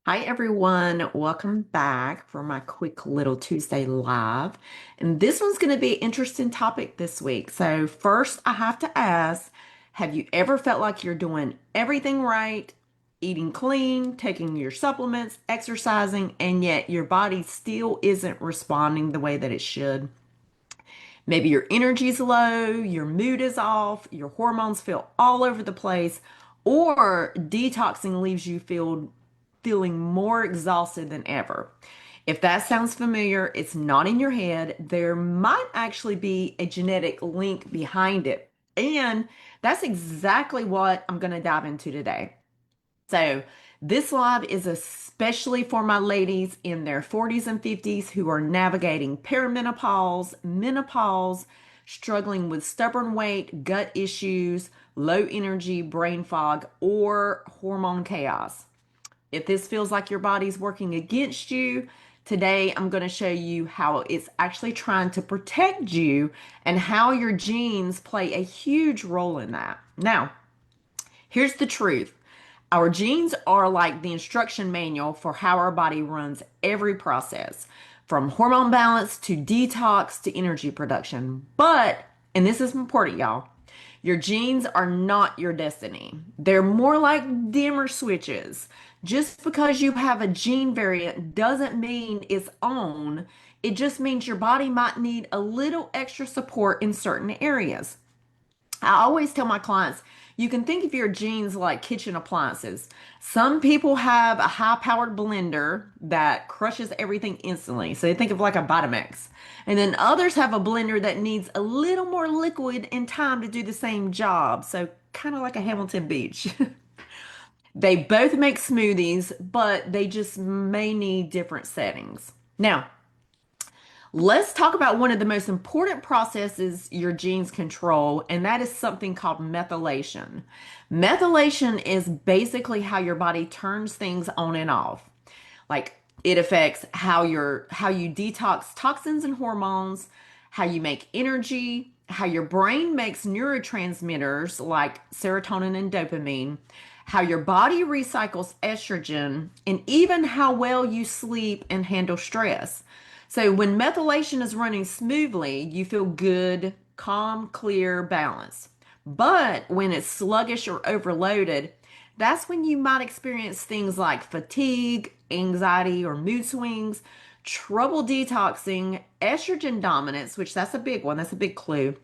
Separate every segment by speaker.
Speaker 1: Hi everyone, welcome back for my quick little Tuesday live. And this one's going to be an interesting topic this week. So, first, I have to ask, have you ever felt like you're doing everything right, eating clean, taking your supplements, exercising, and yet your body still isn't responding the way that it should? Maybe your energy's low, your mood is off, your hormones feel all over the place, or detoxing leaves you feeling more exhausted than ever. If that sounds familiar, it's not in your head. There might actually be a genetic link behind it. And that's exactly what I'm going to dive into today. So, this live is especially for my ladies in their 40s and 50s who are navigating perimenopause, menopause, struggling with stubborn weight, gut issues, low energy, brain fog, or hormone chaos. If this feels like your body's working against you, today I'm going to show you how it's actually trying to protect you and how your genes play a huge role in that. Now, here's the truth. Our genes are like the instruction manual for how our body runs every process, from hormone balance to detox to energy production. But, and this is important, y'all, your genes are not your destiny. They're more like dimmer switches. Just because you have a gene variant doesn't mean it's on. It just means your body might need a little extra support in certain areas. I always tell my clients, you can think of your genes like kitchen appliances. Some people have a high-powered blender that crushes everything instantly. So they think of like a Vitamix. And then others have a blender that needs a little more liquid and time to do the same job. So kind of like a Hamilton Beach. They both make smoothies, but they just may need different settings. Now, let's talk about one of the most important processes your genes control, and that is something called methylation. Methylation is basically how your body turns things on and off. Like it affects how you detox toxins and hormones, how you make energy, how your brain makes neurotransmitters like serotonin and dopamine, how your body recycles estrogen, and even how well you sleep and handle stress. So when methylation is running smoothly, you feel good, calm, clear, balanced. But when it's sluggish or overloaded, that's when you might experience things like fatigue, anxiety, or mood swings, trouble detoxing, estrogen dominance, which that's a big one, that's a big clue,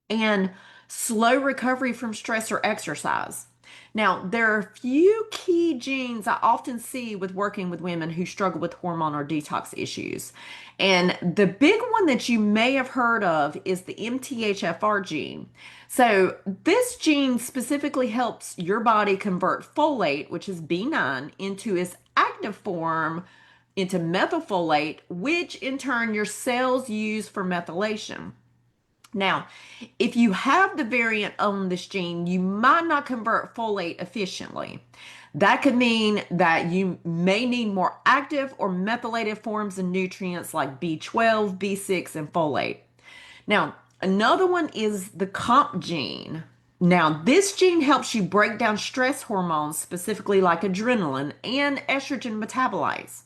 Speaker 1: and slow recovery from stress or exercise. Now, there are a few key genes I often see with working with women who struggle with hormone or detox issues. And the big one that you may have heard of is the MTHFR gene. So, this gene specifically helps your body convert folate, which is B9, into its active form, into methylfolate, which in turn your cells use for methylation. Now, if you have the variant on this gene, you might not convert folate efficiently. That could mean that you may need more active or methylated forms of nutrients like B12, B6, and folate. Now, another one is the COMT gene. Now, this gene helps you break down stress hormones, specifically like adrenaline and estrogen metabolites.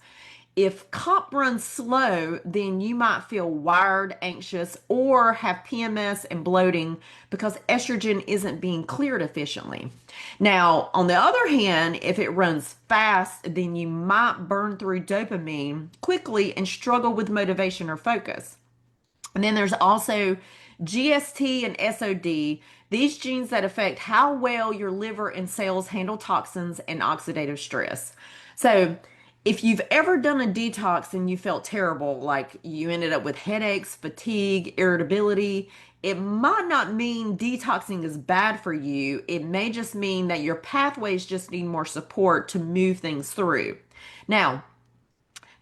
Speaker 1: If comp runs slow, then you might feel wired, anxious, or have PMS and bloating because estrogen isn't being cleared efficiently. Now, on the other hand, if it runs fast, then you might burn through dopamine quickly and struggle with motivation or focus. And then there's also GST and SOD, these genes that affect how well your liver and cells handle toxins and oxidative stress. So, if you've ever done a detox and you felt terrible, like you ended up with headaches, fatigue, irritability, it might not mean detoxing is bad for you. It may just mean that your pathways just need more support to move things through. Now,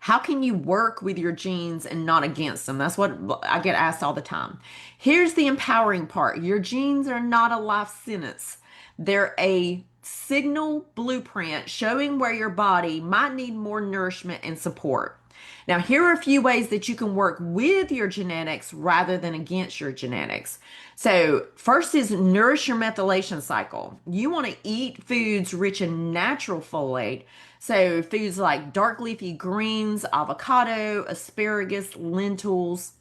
Speaker 1: how can you work with your genes and not against them? That's what I get asked all the time. Here's the empowering part. Your genes are not a life sentence. They're a signal blueprint showing where your body might need more nourishment and support. Now, here are a few ways that you can work with your genetics rather than against your genetics. So, first is nourish your methylation cycle. You want to eat foods rich in natural folate. So, foods like dark leafy greens, avocado, asparagus, lentils,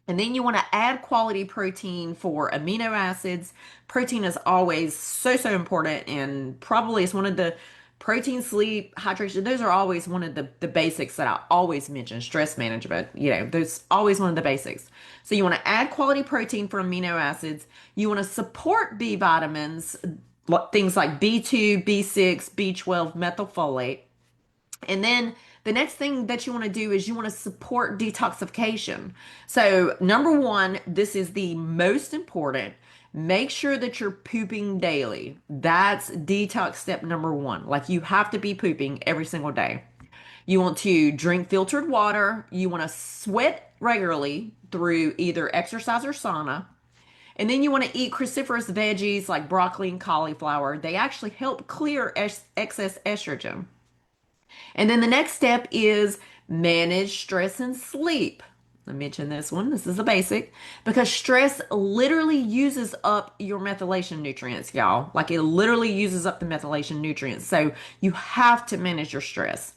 Speaker 1: and then you want to add quality protein for amino acids. Protein is always so important, and probably is one of the protein, sleep, hydration. Those are always one of the basics that I always mention. Stress management, those always one of the basics. So you want to add quality protein for amino acids. You want to support B vitamins, things like B2, B6, B12, methylfolate. And then the next thing that you want to do is you want to support detoxification. So, number one, this is the most important. Make sure that you're pooping daily. That's detox step number one. Like you have to be pooping every single day. You want to drink filtered water. You want to sweat regularly through either exercise or sauna. And then you want to eat cruciferous veggies like broccoli and cauliflower. They actually help clear excess estrogen. And then the next step is manage stress and sleep. I mentioned this one. This is a basic because stress literally uses up your methylation nutrients, y'all. Like it literally uses up the methylation nutrients. So you have to manage your stress.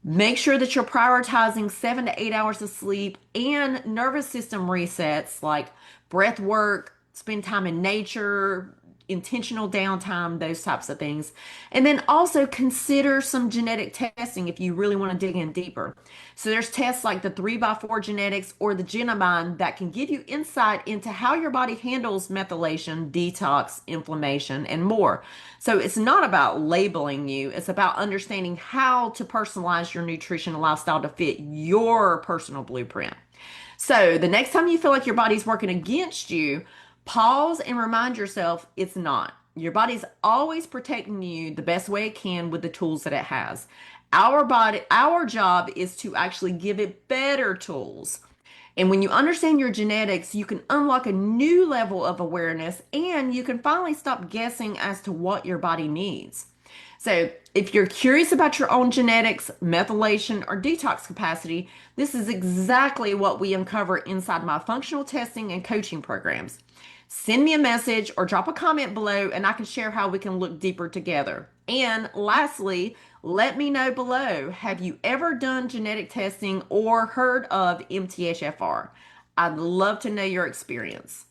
Speaker 1: Make sure that you're prioritizing 7 to 8 hours of sleep and nervous system resets like breath work, spend time in nature, intentional downtime, those types of things. And then also consider some genetic testing if you really want to dig in deeper. So there's tests like the 3x4 genetics or the Genomind that can give you insight into how your body handles methylation, detox, inflammation, and more. So it's not about labeling you, it's about understanding how to personalize your nutrition and lifestyle to fit your personal blueprint. So the next time you feel like your body's working against you, pause and remind yourself it's not. Your body's always protecting you the best way it can with the tools that it has. Our job is to actually give it better tools. And when you understand your genetics, you can unlock a new level of awareness and you can finally stop guessing as to what your body needs. So, if you're curious about your own genetics, methylation, or detox capacity, this is exactly what we uncover inside my functional testing and coaching programs. Send me a message or drop a comment below, and I can share how we can look deeper together. And lastly, let me know below, have you ever done genetic testing or heard of MTHFR? I'd love to know your experience.